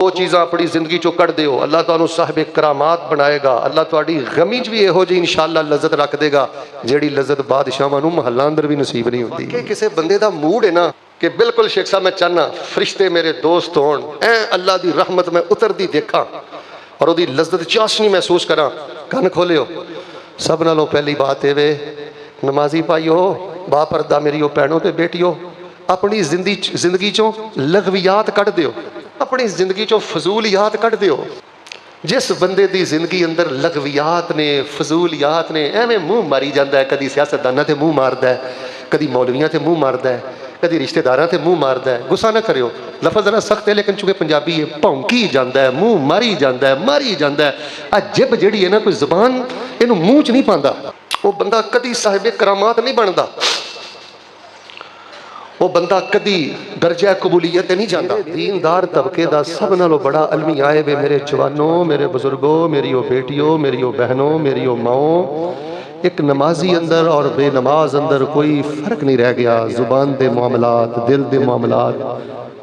वो चीज़ां अपनी जिंदगी चो कट दिओ, अल्लाह तुहानू साहिब करामात बनाएगा। अल्लाह तुहाडी गमी च भी इहो जी इंशाअल्लाह लज़्ज़त रख देगा जिहड़ी लज़्ज़त बादशाहां नू महल्लां अंदर भी नसीब नहीं होती। कि किसी बंदे दा मूड है ना कि बिल्कुल शेख साहब मैं चाहना फरिश्ते मेरे दोस्त होण, ऐ अल्लाह दी रहमत मैं उतरदी देखा और उहदी लज़्ज़त चाशनी महसूस करा। कन खोलियो, सब नालों पहली बात ये वे नमाजी भाईओ, बापरदा मेरी भैनों ते बेटियों, अपनी जिंदगी चों लग़वियात कढ़ दिओ, अपनी जिंदगी चो फजूलियात कढ़ दिओ। जिस बंदे दी जिंदगी अंदर लग़वियात ने, फजूलियात ने, एवें मुँह मारी जाता है, कदी सियासतदाना ते मुँह मारदा है, कदी मौलवियां ते मुँह मारदा है, कदी रिश्तेदारां ते मुँह मारदा है। गुस्सा ना करियो, लफज जरा सख्त है लेकिन चूंकि पंजाबी है, भौंकी जाता है, मुँह मारी जाता है, मारी जाता है। आ जिब जिहड़ी है ना, कोई जबान इनू मूँह च नहीं पांदा, वो बंदा कदी साहिब करामात नहीं बनता, वो बंदा कदी दर्जा कबूलीयत नहीं जाता। दीनदार तबके का सब नालों बड़ा अलमी आए वे मेरे जवानों, मेरे बुजुर्गों, मेरी ओ बेटियों, मेरी ओ बहनों, मेरी ओ माओ, एक नमाजी अंदर और बेनमाज अंदर कोई फर्क नहीं रह गया। जुबान के मामलात, दिल के मामलात,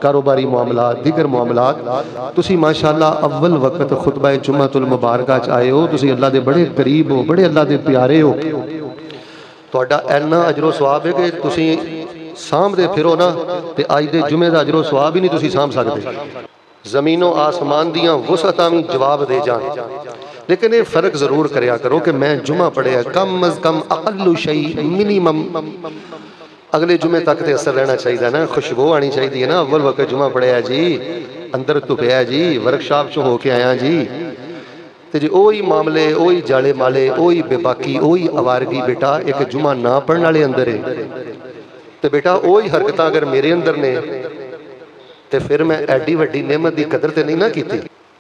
कारोबारी मामलात, दीगर मामलात, तुसी माशाअल्लाह अव्वल वक्त खुतबा जुम्मतुल मुबारका च आए हो, तुसी अल्लाह के बड़े करीब हो, बड़े अल्लाह के प्यारे हो। तुहाडा इन्ना अजरो सवाब है कि तुसी सामदे फिरो ना ते अज दे जुमे का अजरो सवाब ही नहीं तुसी साम सकते। जमीनों आसमान दियां वसअतां भी जवाब दे जान, लेकिन ये फर्क जरूर करया करो कि मैं जुमा पढ़िया, कम अज कम अकल्लु शई मिनिमम अगले जुमे तक तो असर रहना चाहिए ना, खुशबू आनी चाहिए ना। अव्वल वक्त जुमा पढ़िया जी, अंदर धुपिया जी, वर्कशॉप चो होके आया जी, तो जी वही मामले, वही जाले माले, वही बेबाकी, वही आवारगी बेटा एक जुमा ना पढ़ने वाले अंदर है। तो बेटा वही हरकत अगर मेरे अंदर ने तो फिर मैं एडी वड्डी नेमत की कदर तो नहीं ना की।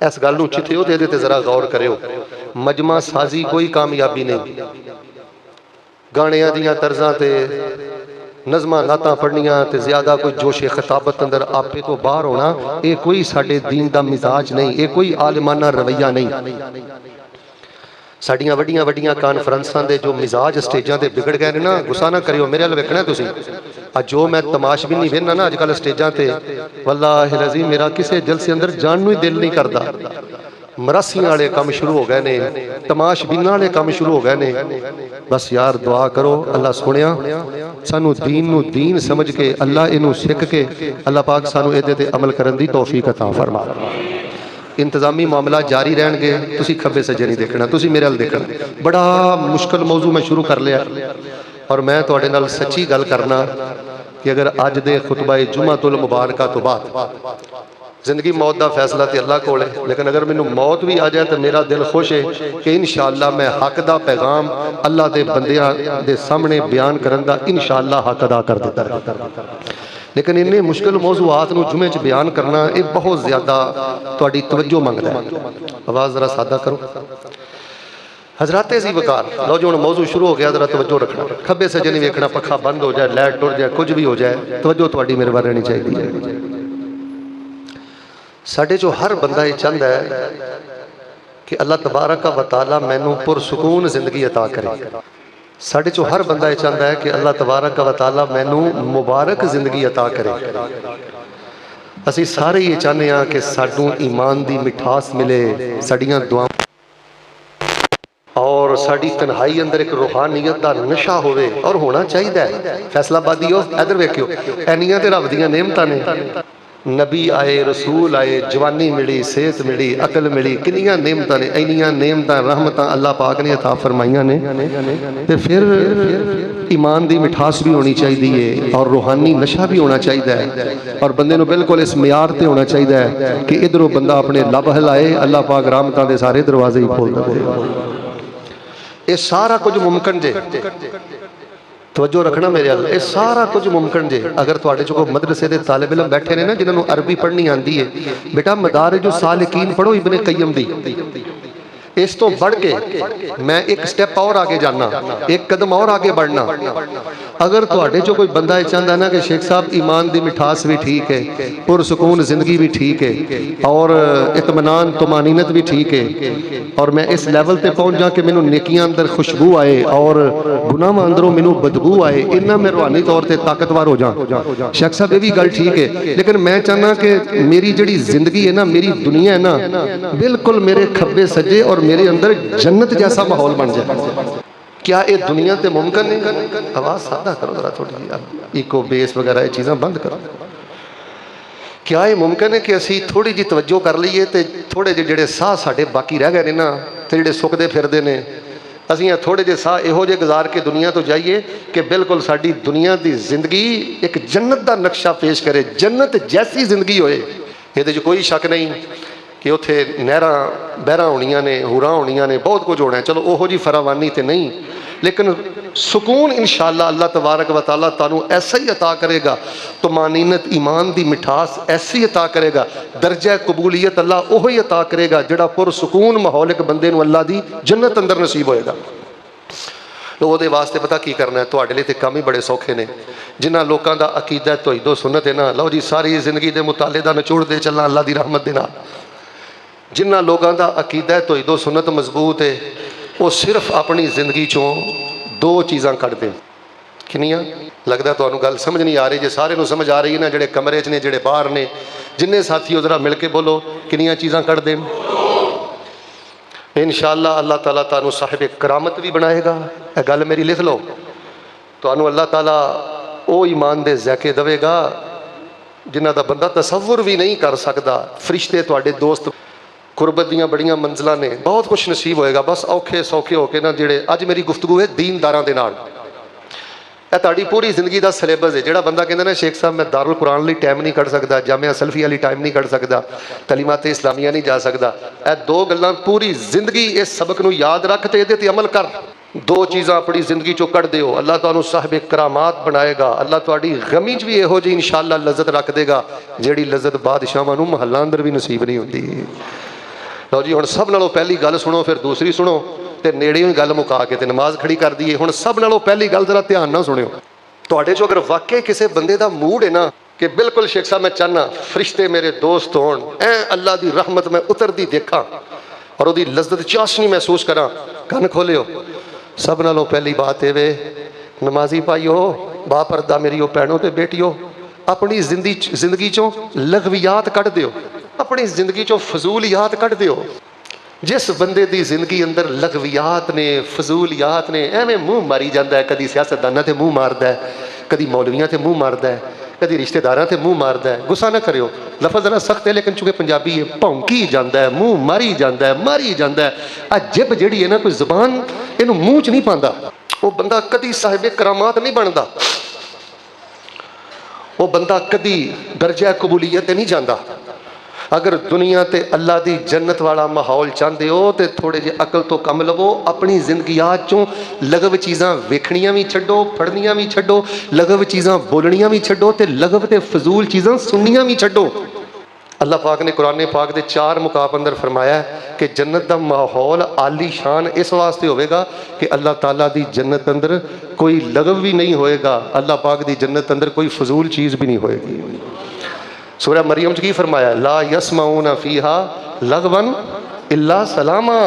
इस गल नूं चिथियो ते इहदे ते जरा गौर करियो। मजमा साजी कोई कामयाबी नहीं, गाणियां दियां तर्जां ते नज़मां नातां पढ़नियां ते ज्यादा कोई जोशे खिताबत अंदर आपे तो बाहर होना, ये कोई साडे दीन दा मिजाज नहीं, ये कोई आलिमाना रवैया नहीं। साड़ियाँ वड्डियां वड्डियां कानफ्रेंसां दे जो मिजाज स्टेजां ते बिगड़ गए ना, गुस्सा ना करियो, मेरे अल वेखना तुसी। जो मैं तमाशबीनी वेखना ना अजकल स्टेजां ते, वल्लाहि अज़ीम मेरा किसी जलसे अंदर जान नूं ही दिल नहीं करता। मरासियां वाले काम शुरू हो गए ने, तमाशबीना वाले काम शुरू हो गए ने। बस यार दुआ करो अल्लाह सुनिया सानू दीन नूं दीन समझ के, अल्लाह इनू सिख के, अल्लाह पाक सानू इहदे ते अमल करन दी तौफीक अता फरमा। इंतजामी मामला जारी रहणगे, तुसी खब्बे सज्जे नहीं देखना, तुसी मेरे अल देखना। बड़ा मुश्किल मौजू मैं शुरू कर लिया और मैं तुहाडे नाल सच्ची गल करना कि अगर अज दे खुतबा जुम्मतुल मुबारका तो बाद जिंदगी मौत का फैसला तो अल्लाह कोल है, लेकिन अगर मैनू मौत भी आ जाए तो मेरा दिल खुश है कि इंशाअल्लाह मैं हक का पैगाम अल्लाह के बंदियां दे सामने बयान करन दा इंशाअल्लाह हक अदा कर दिता। लेकिन इन्ने मुश्किल मौजूआत नूं जुमे च बयान करना ये बहुत ज़्यादा तुहाडी तवज्जो मंगदा है। आवाज़ जरा सादा करो हजराते सी वकार। लो जो हुण मौजू शुरू हो गया, जरा तवज्जो रखना, खब्बे सज्जे नहीं वेखना, पखा बंद हो जाए, लाइट टुट जाए, कुछ भी हो जाए, तवज्जो तुहाडी मेरे वाल रहनी चाहिए। साडे चो हर बंदा ये चाहता है कि अल्लाह तबारक व तआला मैनू पुरसकून जिंदगी अता करे। साडे चो हर बंदा ये चाहता है कि अल्लाह तबारक व तआला मैनू मुबारक जिंदगी अता करे। असी सारे ये चाहते हैं कि सानू ईमान की मिठास मिले, साड़ियां दुआ और साड़ी तन्हाई अंदर एक रूहानियत का नशा होवे, और होना चाहिए। फैसलाबादी हो इधर वेखियो, एनियां ते रब दियां नेमतां ने, नबी आए, रसूल आए, जवानी मिली, सेहत मिली, अकल मिली, किनियां नेमतां ने, इन्नियां नेमतां रहमतां अल्लाह पाक ने अता फरमाइयां ने। ते फिर ईमान की मिठास भी होनी चाहिए और रूहानी नशा भी होना चाहिए, और बंदे नूं बिल्कुल इस मियार ते होना चाहिए कि इधरों बंदा अपने लब हिलाए, अल्लाह पाक रहमतां दे सारे दरवाजे ही खोल दे। ये सारा कुछ मुमकिन जे, तवज्जो रखना मेरे अल, ये सारा कुछ मुमकिन जे अगर तुहाडे चो कोई मदरसे दे तालिब इल्म बैठे ने ना जिन्होंने अरबी पढ़नी आती है, बेटा मदारिजुस सालिकीन पढ़ो इब्ने कय्यम दी। इस तो बढ़ के मैं एक स्टेप और आगे जाना, एक कदम और आगे बढ़ना, अगर तुहाडे चो कोई बंदा चाहता ना कि शेख साहब ईमान की मिठास भी ठीक है, पुरसकून जिंदगी भी ठीक है, और इत्मीनान तुमानीनत भी ठीक है, और मैं इस लैवल पर पहुँच जा कि मैनू नेकियां अंदर खुशबू आए और गुनाह अंदरों मैनू बदबू आए, इन्ना मैं रूहानी तौर पर ताकतवर हो जा। शेख साहब ये भी गल ठीक है, लेकिन मैं चाहना कि मेरी जिहड़ी जिंदगी है ना, मेरी दुनिया है ना, बिल्कुल मेरे खब्बे सज्जे और मेरे अंदर जन्नत जैसा माहौल बन जाए। क्या ये दुनिया ते मुमकिन नहीं? आवाज़ सादा करो जरा थोड़ी जी, इको बेस वगैरह ये चीज़ां बंद करो। क्या ये मुमकिन है कि असी थोड़ी जी तवज्जो कर लीए तो थोड़े जे जिहड़े साह साडे बाकी रह गए ने ना, ते जिहड़े सुकदे फिरदे ने, असीं थोड़े जे साह इहो जे गुजार के दुनिया तो जाइए कि बिल्कुल साडी दुनिया की जिंदगी एक जन्नत का नक्शा पेश करे, जन्नत जैसी जिंदगी होए। ये कोई शक नहीं कि उत्थे नहरां बहरां होणियां ने, हुरां होणियां ने, बहुत कुछ होना है। चलो ओहो जी फरावानी तो नहीं, लेकिन सुकून इंशाअल्लाह अल्लाह तबारक व तआला तुहानू ऐसा ही अता करेगा। तुमानीनत ईमान की मिठास ऐसी अता करेगा, दर्जा कबूलियत अल्लाह ओहो ही अता करेगा जिहड़ा पुरसकून माहौल एक बंदे नू अल्लाह की जन्नत अंदर नसीब होएगा। तो वो वास्ते पता की करना है, तुहाडे लई ते काम ही बड़े सौखे ने। जिन्हां लोकां दा अकीदा तौहीदो सुन्नत है ना, लो जी सारी जिंदगी दे मुताले दा निचोड़ दे चलना अल्लाह की रहमत दे नाल। जिन्हां लोगों का अकीदा तौहीदो सुन्नत मजबूत है, वो सिर्फ अपनी जिंदगी चों दो चीज़ां कढ़ दें। किनियां? लगता तुहानू गल समझ नहीं आ रही। जे सारे नू समझ आ रही है ना, जिहड़े कमरे च ने, जिहड़े बाहर ने, जिन्ने साथी हो जरा मिल के बोलो किनियां चीज़ां कढ़ दें। इंशाअल्लाह अल्लाह ताला तुहानू साहिब करामत भी बनाएगा। यह गल मेरी लिख लो, तुहानू अल्लाह ताला वो ईमान दे ज़ैके देवेगा जिन्हां दा बंदा तसव्वुर भी नहीं कर सकता। फरिश्ते तुहाडे दोस्त, कुरबत दियां बड़ियां मंजिलां ने, बहुत कुछ नसीब होएगा। बस औखे सौखे होके ना, जिहड़े अज मेरी गुफ्तगू है दीनदारां दे नाल। यह तुहाडी पूरी जिंदगी का सिलेबस है। जिहड़ा बंदा कहंदा ना शेख साहब मैं दारुल कुरान लई टाइम नहीं कढ़ सकता, जामिया सल्फिया लई टाइम नहीं कढ़ सकता, तलीमात इस्लामिया नहीं जा सकता, यह दो गल्लां पूरी जिंदगी इस सबक नू याद रख ते इहदे ते अमल कर। दो चीज़ां अपनी जिंदगी चो कढ़ दिओ, अल्लाह तुहानू साहिब करामात बनाएगा। अल्लाह तुहाडी गमी च भी इहो जी इंशाअल्लाह लज़्ज़त रख देगा जिहड़ी लज़्ज़त बादशाहां नू महल्लां अंदर भी नसीब नहीं हुंदी। लो जी, हुण सब नालों पहली गल सुनो, फिर दूसरी सुनो, तो नेड़े ही गल मुका के नमाज खड़ी कर दी है। हुण सब नालों पहली गल जरा ध्यान ना सुनियो। तुहाडे चो अगर वाकई किसी बंदे का मूड है ना कि बिल्कुल शेख साहब मैं चाहना फरिश्ते मेरे दोस्त होण, ऐ अल्लाह की रहमत मैं उतरती देखा और उसकी लज़्ज़त चाशनी महसूस करा, कन खोलियो। सब नालों पहली बात ये वे, नमाजी भाईओ, बापरदा मेरी भैनों ते बेटियो, अपनी जिंदगी चों लघवियात कढ़ दिओ, अपनी जिंदगी चों फजूलियात कढ़ दिओ। जिस बंदे की जिंदगी अंदर लघवियात ने, फजूलियात ने, एवें मुँह मारी जाता है, कभी सियासतदाना से मुँह मारदा है, कभी मौलवियां से मुँह मारदा है, कभी रिश्तेदारों से मुँह मारदा है। गुस्सा ना करियो, लफज जरा सख्त है लेकिन चूंकि पंजाबी है, भौंकी जाता है, मुँह मारी जाता है, मारी जाता है। आ जिब जिहड़ी है ना, कोई जबान इनू मूँह च नहीं पाता, वो बंदा कभी साहिब करामात नहीं बनता, वो बंदा कभी दर्जा कबूलीयत नहीं जाता। अगर दुनिया ते अल्लाह की जन्नत वाला माहौल चाहते हो तो थोड़े जे अकल तो कम लवो। अपनी जिंदगी चों लगव चीज़ां वेखनियां भी छड्डो, फड़नियां भी छड्डो, लगव चीज़ां बोलनियां भी छड्डो, तो लगव ते फजूल चीज़ां सुननियां भी छड्डो। अल्लाह पाक ने कुरान पाक के 4 मुकाब अंदर फरमाया कि जन्नत का माहौल आली शान इस वास्ते होगा कि अल्लाह ताला की जन्नत अंदर कोई लगव भी नहीं होएगा, अल्लाह पाक की जन्नत अंदर कोई फजूल चीज़ भी नहीं होएगी। सूरह मरियम च की फरमाया, ला यसमाऊना फीहा लगवन इल्ला सलामा।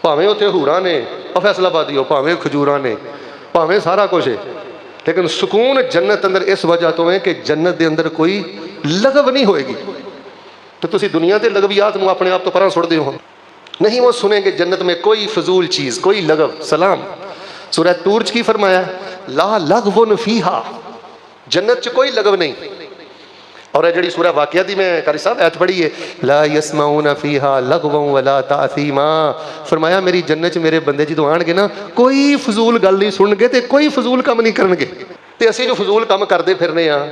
भावें उत्थे हूरां ने, फैसलाबादी हो, भावें खजूरां ने, भावें सारा कुछ है, लेकिन सुकून जन्नत अंदर इस वजह तो है कि जन्नत के अंदर कोई लगव नहीं होएगी। तो तुसी दुनिया के लगवियात नूं अपने आप तो परां सुट दिओ, नहीं वो सुनेंगे जन्नत में कोई फजूल चीज़, कोई लगव। सलाम। सूरह तूर च की फरमाया, ला लगवन फीहा, जन्नत च कोई लगव नहीं। और जी सूरह वाक़िया दी मैं कारी साहब ऐत पढ़ी है, ला यस्माऊना फीहा लगवन वला तासीमा। फरमाया मेरी जन्नत मेरे बंदे जो आएंगे ना, कोई फजूल गल नहीं सुनगे तो कोई फजूल काम नहीं करनगे। तो असीं जो फजूल काम करते फिरने हाँ,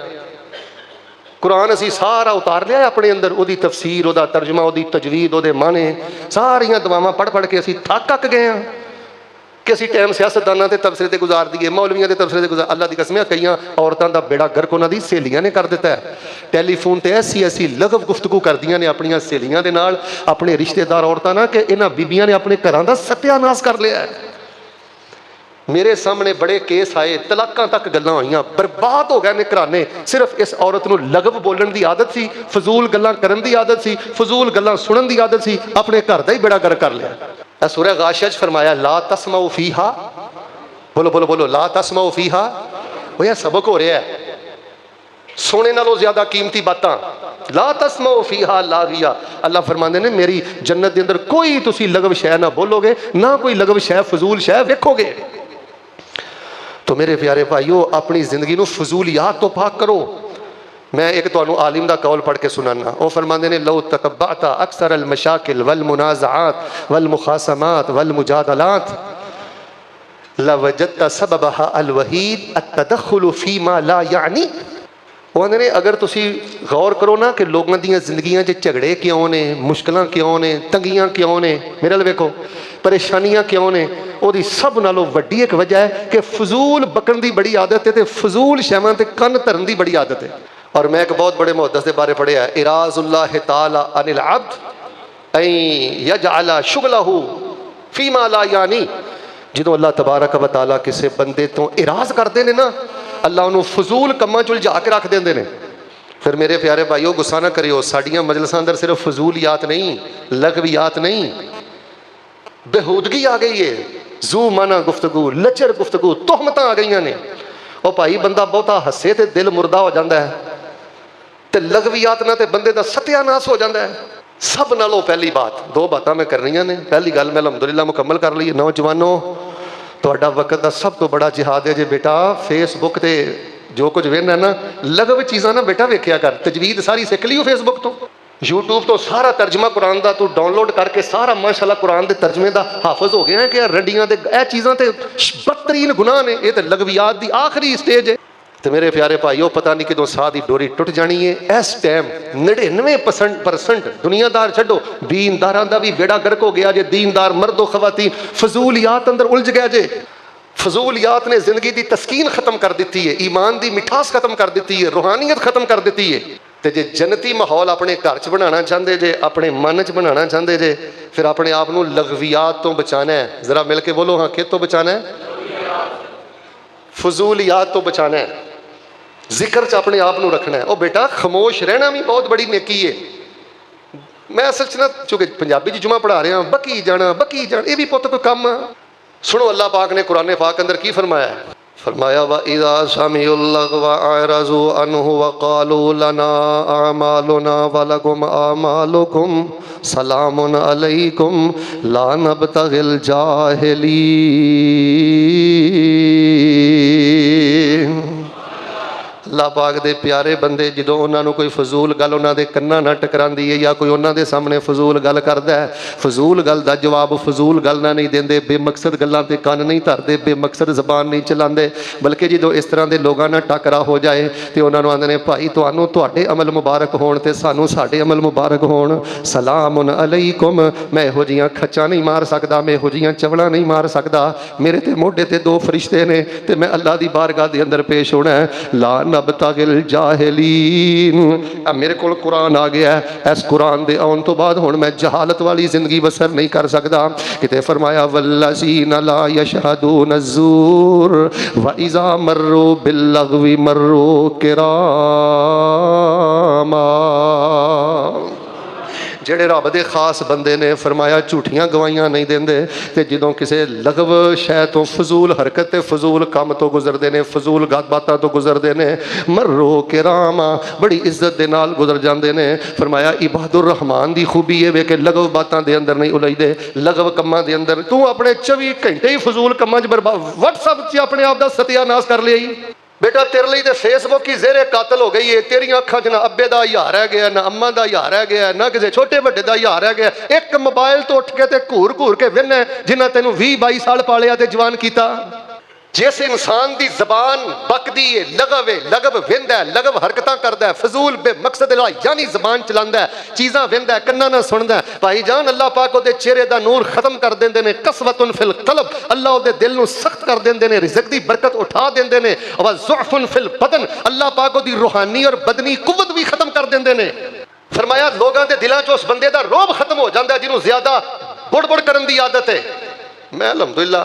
कुरान असी सारा उतार लिया अपने अंदर, वो तफसीर, वो तर्जमा, वो तजवीद, वो माने, सारिया दवावां पढ़ पढ़ के असी थक गए हाँ कि असी टाइम सियासतदाना के तबसरे से गुजार दिए, मौलवियों के तबसरे से गुजार। अल्लाह की कसम, कई औरतों का बेड़ा गर्क उन्होंने सहेलियां ने कर दिता है। टैलीफोन पर ऐसी ऐसी लगव गुफ्तगू करदियां ने अपन सहेलियां के नाल, अपने रिश्तेदार औरतां ना, कि इन्हां बीबियां ने अपने घरों का सत्यानाश कर लिया है। मेरे सामने बड़े केस आए, तलाकां तक गल्लां होईयां, बर्बाद हो गए ने घराने। सिर्फ इस औरत नूं लगव बोलण दी आदत सी, फजूल गल्लां करन दी आदत सी, फजूल गल्लां सुनन दी आदत सी, अपने घर दा ही बेड़ा गर्क कर लिया। सूरह गाशिया च फरमाया ला तस्माउ फीहा, बोलो बोलो बोलो, ला तस्माउ फीहा। वो यह सबक हो रहा है, सोने नालों ज्यादा कीमती बातां। ला तस्माउ फीहा लागिया, अल्लाह फरमाते ने मेरी जन्नत के अंदर कोई तुसी लगव शै ना बोलोगे, ना कोई लगव शै फजूल शै वेखोगे। तो मेरे प्यारे भाईओ, अपनी जिंदगी नूं फजूलियात तो पाक करो। मैं एक तो आलिम दा कौल पढ़ के सुनाना, वो फरमाते ने लो तकब्बअता अक्सर अल मशाकिल वल मुनाज़ात वल मुखासमात वल मुजादलात लवजदत सबबहा अल वहीद अत-तदख्खुल फीमा ला यानी। उन्होंने अगर तुसी गौर करो ना कि लोगों दी जिंदगियां च झगड़े क्यों ने, मुश्किलां क्यों ने, तंगियां क्यों ने, मेरे अल वेखो परेशानियां क्यों ने, ਉਹਦੀ सब नालों वड्डी एक वजह है कि फजूल बकन की बड़ी आदत है, तो फजूल शैवां ते कन धरन की बड़ी आदत है। और मैं एक बहुत बड़े मुहद्दिस के बारे पढ़िया है, इराजुल्लाह ताला अनिल अब्द ऐ यजअला शुगलहू फीमा ला यानी। जो अल्लाह तबारक व तआला किसी बंदे तो इराज करते हैं ना, अल्लाह उन्होंने फजूल कम्मां च उलझा के रख देंगे ने। फिर मेरे प्यारे भाईओ गुस्सा ना करियो, साड़ियां मजलिसां अंदर सिर्फ फजूलियात नहीं, लगवियात नहीं, बेहूदगी आ गई है, जू माना गुफ्तगू, लचर गुफ्तगू, तोहमत आ गई ने। और भाई बंदा बहुता हसे तो दिल मुर्दा हो जाता है, तो लगवियात ना तो बंदे का सत्यानाश हो जाता है। सब नालों पहली बात, दो बातें मैं करनियां ने। पहली गल मैं अलहमदुलिल्लाह मुकम्मल कर ली। नौजवानों, तुहाडा वक्त का सब तो बड़ा जिहाद है जे बेटा फेसबुक ते जो कुछ वेखना ना, लगव चीज़ां ना बेटा वेख्या कर। तजवीद सारी सिख लियो फेसबुक तो, यूट्यूब तो सारा तर्जमा कुरान का तू डाउनलोड करके सारा माशाअल्लाह कुरान के तर्जमे का हाफिज हो गया है कि रंडियां दे ए चीज़ां ते बदतरीन गुनाह ने। ये तो लगवियात की आखिरी स्टेज है। तो मेरे प्यारे भाईओ, पता नहीं किदों साह की डोरी टुट जानी है। इस टाइम 99% दुनियादार छड्डो, दीनदारां दा भी बेड़ा गर्क हो गया जे। दीनदार मर्दो खवातीन फजूलियात अंदर उलझ गया जे। फजूलियात ने जिंदगी की तस्कीन खत्म कर दी है, ईमान की मिठास खत्म कर दी है, रूहानियत खत्म कर दी है। तो जे जन्नती माहौल अपने घर च बनाना चाहते जे, अपने मन च बनाना चाहते जे, फिर अपने आप को लगवियात तो बचाना है। जरा मिल के बोलो हाँ, किस तो बचाना है? फजूलियात तो बचाना है, जिक्र च अपने आप को रखना है। और बेटा खामोश रहना भी बहुत बड़ी नेकी है। मैं असल च ना चूंकि पंजाबी च जुमा पढ़ा रहा, बकी जाना ये भी पुत कोई काम। सुनो अल्लाह पाक ने कुरान पाक अंदर की फरमाया है। फरमाया व इज़ा समिउल लगवा अरज़ू अन्हु व क़ालू लना अमालुना व लकुम अमालुकुम सलामुन अलैकुम ला नबतगिल जाहिलीन। अल्लाह पाक दे प्यारे बंदे जो उन्होंने कोई फजूल गल उन्होंने कन्ना ना टकराती है, या कोई उन्होंने सामने फजूल गल करता है, फजूल गल का जवाब फजूल गल ना नहीं देंगे, बेमकसद गल्लां ते कान नहीं धरते, बेमकसद जबान नहीं चलाते। बल्कि जो इस तरह के लोगों ना टकरा हो जाए तो उन्होंने आते हैं भाई तुहानू तुहाडे अमल मुबारक होण ते सानू साडे अमल मुबारक होण, सलामुन अलैकुम। मैं इहो जिहियां खच्चां नहीं मार सकता, मैं इहो जिहियां चवलां नहीं मार सकता। मेरे ते मोढे ते दो फरिश्ते ने ते मैं अल्लाह की बारगाह के अंदर पेश होना है। ला नबतगिल जाहिलीन। मेरे को कुरान आ गया है, इस कुरान के आने तो बाद हुण मैं जहालत वाली जिंदगी बसर नहीं कर सकता। किते फरमाया वल्लज़ीना ला यशहदून ज़ूर व इज़ा मर्रू बिल्लग़वी मर्रू किरामा। जेड़े रब के खास बंदे ने फरमाया झूठियां गवाहियां नहीं देंदे, ते जदों किसी लगव शै तो फजूल हरकत ते फजूल काम तो गुजरते हैं, फजूल गलबातां तो गुजरते हैं, मर्रो किरामा बड़ी इज्जत के नाल गुजर जाते हैं। फरमाया इबादुर रहमान की खूबी है वे कि लगव बातों के अंदर नहीं उलझते, लगव कम्मां के अंदर। तू अपने 24 घंटे ही फजूल कम्मां च बर्बाद, व्हाट्सएप से अपने आप का सत्यानाश कर लिया बेटा। तेरे लिए तो फेसबुक की जेरे कातल हो गई है। तेरिया अखा च ना अब्बे का हियार रह गया, ना अम्मा का हियार रह गया, ना किसी छोटे वड्डे का हियार रह गया। एक मोबाइल तो उठ के ते घूर घूर के वेहना जिन्हें तेन 20-22 साल पालिया ते जवान किया। जिस इंसान की जबान बकदी है, लगव वेंदा है, लगव हरकत करता है, फजूल बेमकसद यानी जबान चलाता है, चीज़ां वेंदा है, कन्ना ना सुनता है, भाई जान अल्लाह पाक उहदे चेहरे का नूर खत्म कर देंदे ने। कसवतुन फिल कल्ब, अल्लाह उहदे दिल नूं सख्त कर देंदे ने, रिज़्क दी बरकत उठा देंदे ने। व ज़ुअफ़ुन फिल बदन, अल्लाह पाक उहदी रूहानी और बदनी कुव्वत भी खत्म कर देंदे ने। फरमाया लोगों के दिलों च उस बंदे का रोब खत्म हो जाता है जिन्होंने ज्यादा बुड़ बुड़ करने की आदत है। मैं अलहमदुलिल्लाह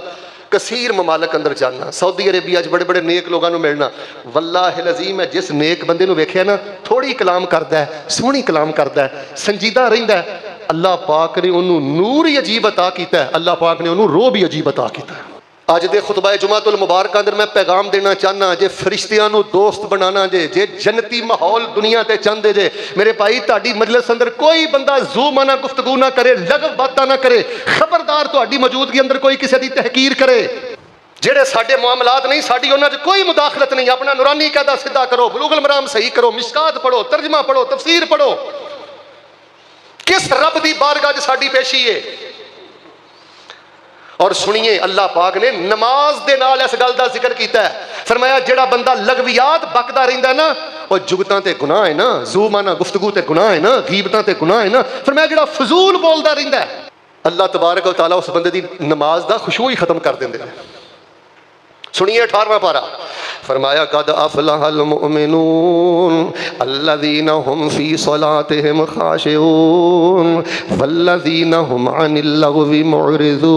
कसीर ममालक अंदर जाना, सऊदी अरेबिया बड़े बड़े नेक लोगों को मिलना, वल्लाहिल अज़ीम है जिस नेक बंदे को वेख्या ना, थोड़ी कलाम करता है, सोहनी कलाम करता है, संजीदा रहिंदा है, अल्लाह पाक ने उन्होंने नूर ही अजीब अता किया है, अल्लाह पाक ने उन्होंने रोह भी अजीब अता किया है। अज दे खुतबा जुमातुल मुबारक अंदर मैं पैगाम देना चाहना, जे फरिश्तियां नू दोस्त बनाना जे जन्नती माहौल दुनिया ते चाहते जे, मेरे भाई ताड़ी मजलिस अंदर कोई बंदा जू मना गुफ्तगू ना करे, लगव बातां ना करे, खबरदार तुहाडी मौजूदगी अंदर कोई किसी की तहकीर करे। जेड़े साडे मामलात नहीं, साडी उन्हां च कोई मुदाखलत नहीं, अपना नूरानी कहदा सीधा करो, बुलूगुल मराम सही करो, मिशकात पढ़ो, तर्जमा पढ़ो, तफसीर पढ़ो। किस रब दी बारगाह च साडी पेशी है। और सुनिए अल्लाह पाक ने नमाज दे नाल इस गल दा जिक्र कीता है, फरमाया जेड़ा बंदा लगवियात बकदा रहिंदा ना, वो जुगतां ते गुनाह है ना, जू माना गुफ्तगू ते गुनाह है ना, गीबतां ते गुनाह है ना, फरमाया जेड़ा फजूल बोलदा रहिंदा है, अल्लाह तबारक व तआला उस बंदे दी नमाज दा खुशू ही खत्म कर देंदे ने। सुनिए 18वां पारा, फरमाया कद अफलहल मुमिनून अल्लज़ीना हुम फी सलातिहिम खाशिऊन वल्लज़ीना हुम अनिल लगवी मुअरिज़ून।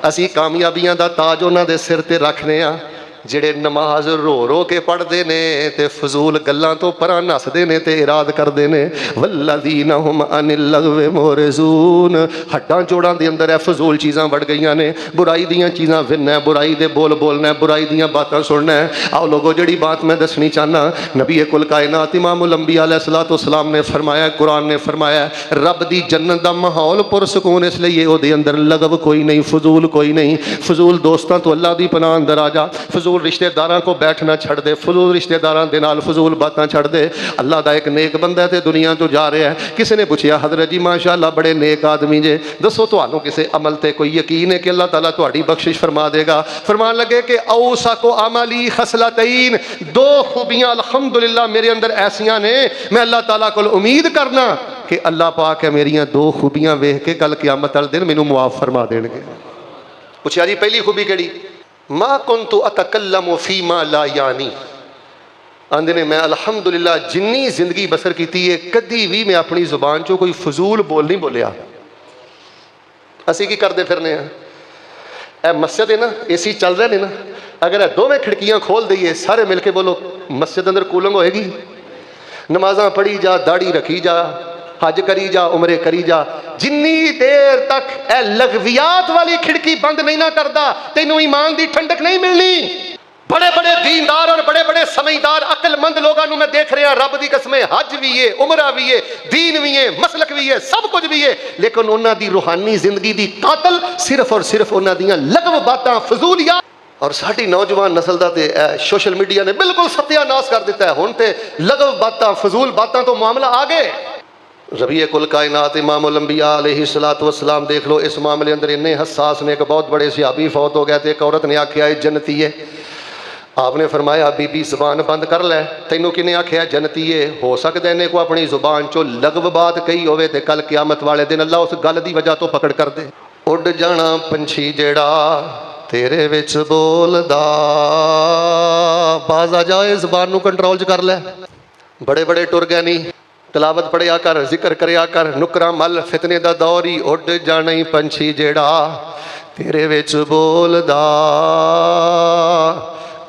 असी कामयाबियां दा ताज उन्हां दे सिर ते रखने आ जेड़े नमाज रो रो के पढ़ते ने ते फजूल गल्लां तो परां नसदे ने ते इराद करते ने। वल्लज़ीना हुम अनिल लगवी मुअरिज़ून, हड्डां जोड़ां दे अंदर फजूल चीज़ां वड़ गईयां ने, बुराई दियां चीज़ां विनना है, बुराई दे बोल बोलना है, बुराई दियां बातां सुनना है। आओ लोगो जिहड़ी बात मैं दसनी चाहना, नबी कुल कायनात इमामुल अंबिया अलैहिस्सलातु वस्सलाम ने फरमाया, कुरान ने फरमाया, रब दी जन्नत दा माहौल पुरसकून इसलिए ओहदे अंदर लगव कोई नहीं, फजूल कोई नहीं। फजूल दोस्तां तो अल्लाह दी पनाह अंदर आ जा, फजूल रिश्तेदारां को बैठना छड़ दे, फजूल रिश्तेदारां दे नाल फजूल बातां छड़ दे। अल्लाह दा एक नेक बंदा है ते दुनिया तो जा रहा है। किसी ने पूछा हजरत जी माशाअल्लाह बड़े नेक आदमी जे, दसो तुहानू किसी अमल ते कोई यकीन है कि अल्लाह ताला तुहाडी बख्शिश फरमा देगा? फरमान लगे कि औसाको अमली खसलतैन, दो खूबियां अल्हम्दुलिल्लाह मेरे अंदर ऐसियां ने, मैं अल्लाह ताला को उम्मीद करना कि अल्लाह पाक है मेरियां दो खूबियां वेख के कल क़यामत वाले दिन मैनू मुआफ फरमा देणगे। पूछा जी पहली खूबी केड़ी? मा कुन्तु अतकल्लमु फीमा ला यानी, आंदे ने मैं अल्हम्दुलिल्लाह जिन्नी जिंदगी बसर की है कदी भी मैं अपनी जुबान चो कोई फजूल बोल नहीं बोलिया। असी की करते फिरने ए मस्जिद है ना, एसी चल रहे हैं ना, अगर दोवें खिड़कियां खोल दईए सारे मिलके बोलो मस्जिद अंदर कूलिंग होएगी। नमाजा पढ़ी जा, दाढ़ी रखी जा, हज करी जा, उमरे करी जा, जिन्नी देर तक ए लगवियात वाली खिड़की बंद नहीं ना करता तेनू ईमान दी ठंडक नहीं मिलनी। बड़े बड़े दीनदार और बड़े बड़े समझदार अकलमंद लोगों मैं देख रहा, रब दी कसमें हज भी है, उमरा भी है, दीन भी है, मसलक भी है, सब कुछ भी है, लेकिन उन्हां दी रूहानी जिंदगी दी कातल सिर्फ और सिर्फ उन्हां दियां लगव बातां फजूलियात। और साडी नौजवान नस्ल दा ते सोशल मीडिया ने बिल्कुल सत्यानाश कर दिता है। हुण ते लगव बातां फजूल बातां तो मामला आ गए। रबी कुल कायनात इमामुल अंबिया अलैहिस्सलातु वस्सलाम देख लो, इस मामले अंदर इन्ने हसास ने, एक बहुत बड़े सहाबी फौत हो गए थे, एक औरत ने आख्या जन्नती है। आपने फरमाया बीबी जुबान बंद कर लै, तेनों किने आख्या जन्नती है? हो सकता है इन्हें को अपनी जुबान चो लगव बात कही होवे ते कल क़यामत वाले दिन अल्लाह उस गल की वजह तो पकड़ कर दे। उड़ जाना पंछी जेड़ा तेरे विच बोलदा, बाज आ जाए जुबान नू कंट्रोल च कर लै। बड़े बड़े टुर गए नहीं, तलावत पढ़िया कर, जिक्र करिया कर, नुकरा मल, फितने दा दौर ही। उड़ जाना ही पंछी जेड़ा तेरे विच बोलदा,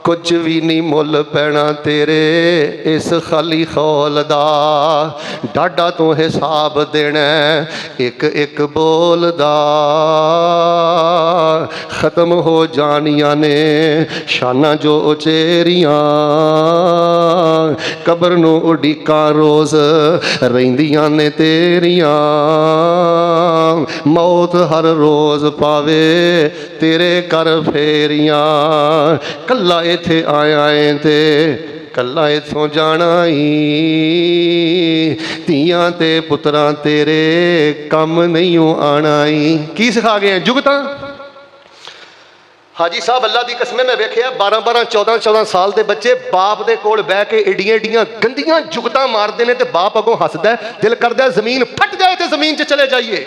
कुछ भी नहीं मुल पैना तेरे इस खाली खौल दा, डाडा तो हिसाब देना एक एक बोल दा, खत्म हो जानिया ने शाना जो उचेरियां, कबर नू उड़ीका रोज रहिंदियां ने तेरियां, मौत हर रोज पावे तेरे कर फेरियां, कल्ला इत्थे आया है ते कल्ला इथों जाना ही, तियां ते पुत्रां तेरे कम नहीं आना ही। की सिखा गए हैं जुगतां? हाजी साहब अल्लाह की कसमें मैं वेख्या 12-12 14-14 साल के बच्चे बाप के कोल बह के एडियां एडियां गंदियां जुगतां मारते हैं, तो बाप अगों हसदा है, दिल करदा है जमीन फट जाए तो जमीन च चले जाइए।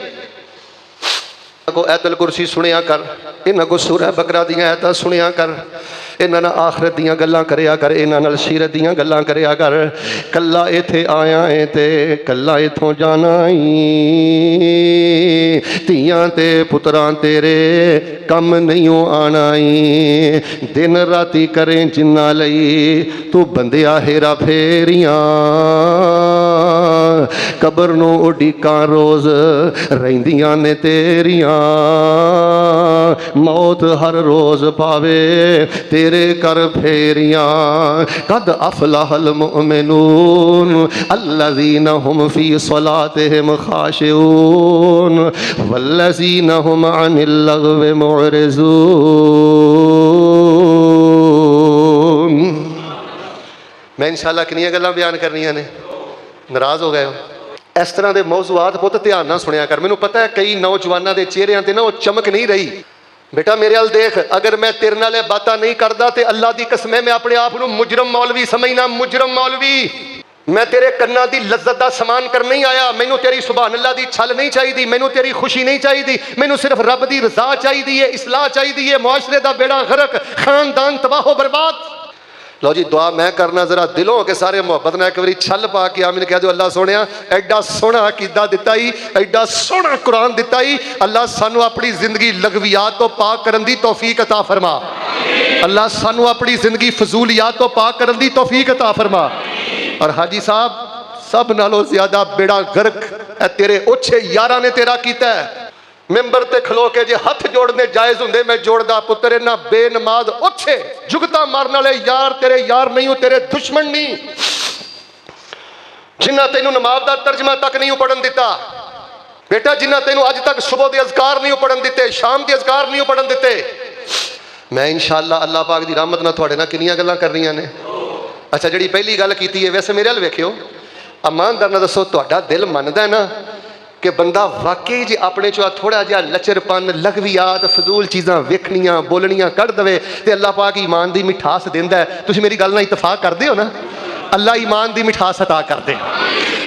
को ऐतल कुर्सी सुनिया कर, इन्हां को सूरह बकरा दियां ऐतां सुनिया कर, इन्हां नाल आखिरत दियां गल्लां करिया कर, इन्हां नाल सीरत दियां गल्लां करिया कर। कल्ला इत्थे आया है ते कल्ला इत्थों जाना ही, धीआं ते पुत्रां तेरे कम नहीं आना ही। दिन राती करें जिन्ना लई तू बंदिया हेरा फेरियां, कबर नूं उडीकां रोज़ रहिंदियां ने तेरियां। मौत हर रोज़ पावे तेरे कर फेरियां। कद अफलहल मुमिनून अल्लज़ीना हुम फी सलातिहिम खाशिऊन वल्लज़ीना हुम अनिल लग़्वी मुअरिज़ून। मैं इंशाअल्लाह कितनी गल्लां बयान करनियां ने, नाराज़ हो गए हो? इस तरह के मौजूआत पुत ध्यान ना सुनिया कर। मैनू पता है कई नौजवानों के चेहरियां ते ना वो चमक नहीं रही। बेटा मेरे अल देख, अगर मैं तेरे नाल बातें नहीं करता तो अल्लाह की कसम मैं अपने आप को मुजरम मौलवी समझना, मुजरम मौलवी। मैं तेरे कन्ना की लज्जत का समान कर नहीं आया। मैनू तेरी सुभान अल्लाह की छल नहीं चाहिए, मैनू तेरी खुशी नहीं चाहिए, मैनू सिर्फ रब की रजा चाहिए, इसलाह चाहिए, मुआशरे का बेड़ा गर्क, खानदान तबाहो बर्बाद। लो जी दुआ मैं करना जरा दिलों के सारे मुहब्बत ने एक बारी छल पा के आमीन कह दो। अल्लाह सोने एडा सोहना अकीदा दिता ही, एडा सोहना कुरान दिता ही। अल्लाह सानू अपनी जिंदगी लग़वियात तो पाक करन दी तौफीक अता फरमा। अल्लाह सानू अपनी जिंदगी फजूलियात तो पाक करन दी तौफीक अता फरमा। और हाजी साहब सब नालों ज्यादा बेड़ा गर्क तेरे ओछे यारा ने तेरा कीता है। मैंबर ते खलो के जे हथ जोड़ने जायज होंदे मैं जोड़दा पुत्र, इन्हां बेनमाज ओछे जुगता मारने वाले यार तेरे यार नहीं हो, तेरे दुश्मन नहीं। जिन्ना तेनू नमाज का तर्जमा तक नहीं पढ़न दिता बेटा, जिन्ना तेनू अज तक सुबह के अज़कार नहीं पढ़न दिते, शाम के अज़कार नहीं पढ़न दिते। मैं इंशाअल्लाह अल्लाह पाक की रहमत नाल तुहाडे नाल कितनियां गल्लां करनियां ने। अच्छा जिहड़ी पहली गल कीती है, वैसे मेरे अल वेखियो ईमानदार नाल दसो, तुहाडा दिल मनदा है ना कि बंदा वाकई जी अपने चो थोड़ा जिहा लचरपन, लग़वियात, फजूल चीज़ां वेखनियां बोलनियां कढ़ दवे तो अल्लाह पाक ईमान की मिठास देंदा है। तुसीं मेरी गल नाल इतफाक करदे हो ना? अल्लाह ईमान की मिठास अता करदे।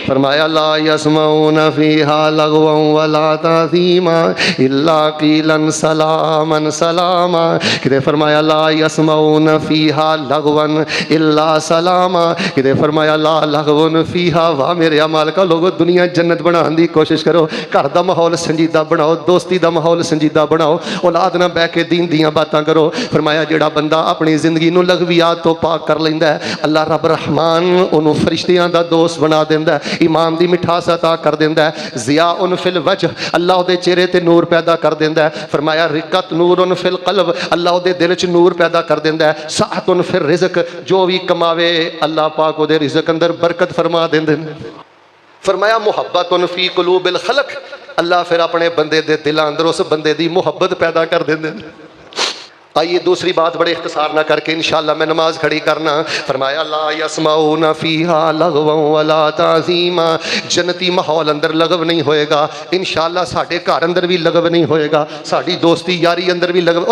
फरमाया ला यसमाऊन फीहा लगवन वला ताज़ीमा इल्ला क़ीलन सलामन सलामा। किते फरमाया ला यसमाऊन फीहा लगवन इल्ला सलामा, किते फरमाया ला लगवन फीहा। वाह मेरे अमाल का लोगो, दुनिया जन्नत बनाने की कोशिश करो, घर का माहौल संजीदा बनाओ, दोस्ती का माहौल संजीदा बनाओ, औलाद ना बह के दीन दियां बातां करो। फरमाया जिहड़ा बंदा अपनी जिंदगी नूं लग़वियात तो पाक कर लैंदा है, अल्लाह रब रहमान उन्होंने फरिश्तियां दा दोस्त बना देंदा है, ईमान दी मिठास अता कर देंदा है। ज़िया उन फिल वजह, अल्लाह उहदे चेहरे ते नूर पैदा कर देंदा है। फरमाया रिकत नूरुन फिल क़ल्ब, अल्लाह उहदे दिल च नूर पैदा कर देंदा है। साअतुन फिर रिज़्क़, जो भी कमावे अल्लाह पाक उहदे रिज़्क़ अंदर बरकत फरमा देंदे ने। फरमाया मुहब्बतुन फी क़ुलूबिल ख़ल्क़, अल्लाह फिर अपने बंदे दे दिलां अंदर उस बंदे दी मुहब्बत पैदा कर देंदे ने। आइए दूसरी बात बड़े इख्तिसार ना करके इंशाअल्लाह मैं नमाज खड़ी करना। फरमाया ला यसमाऊना फीहा लगवन वला ताज़ीमा, जन्नती माहौल अंदर लगव नहीं होएगा इंशाअल्लाह, साडे घर अंदर भी लगव नहीं होएगा, साडी दोस्ती यारी अंदर भी लगव।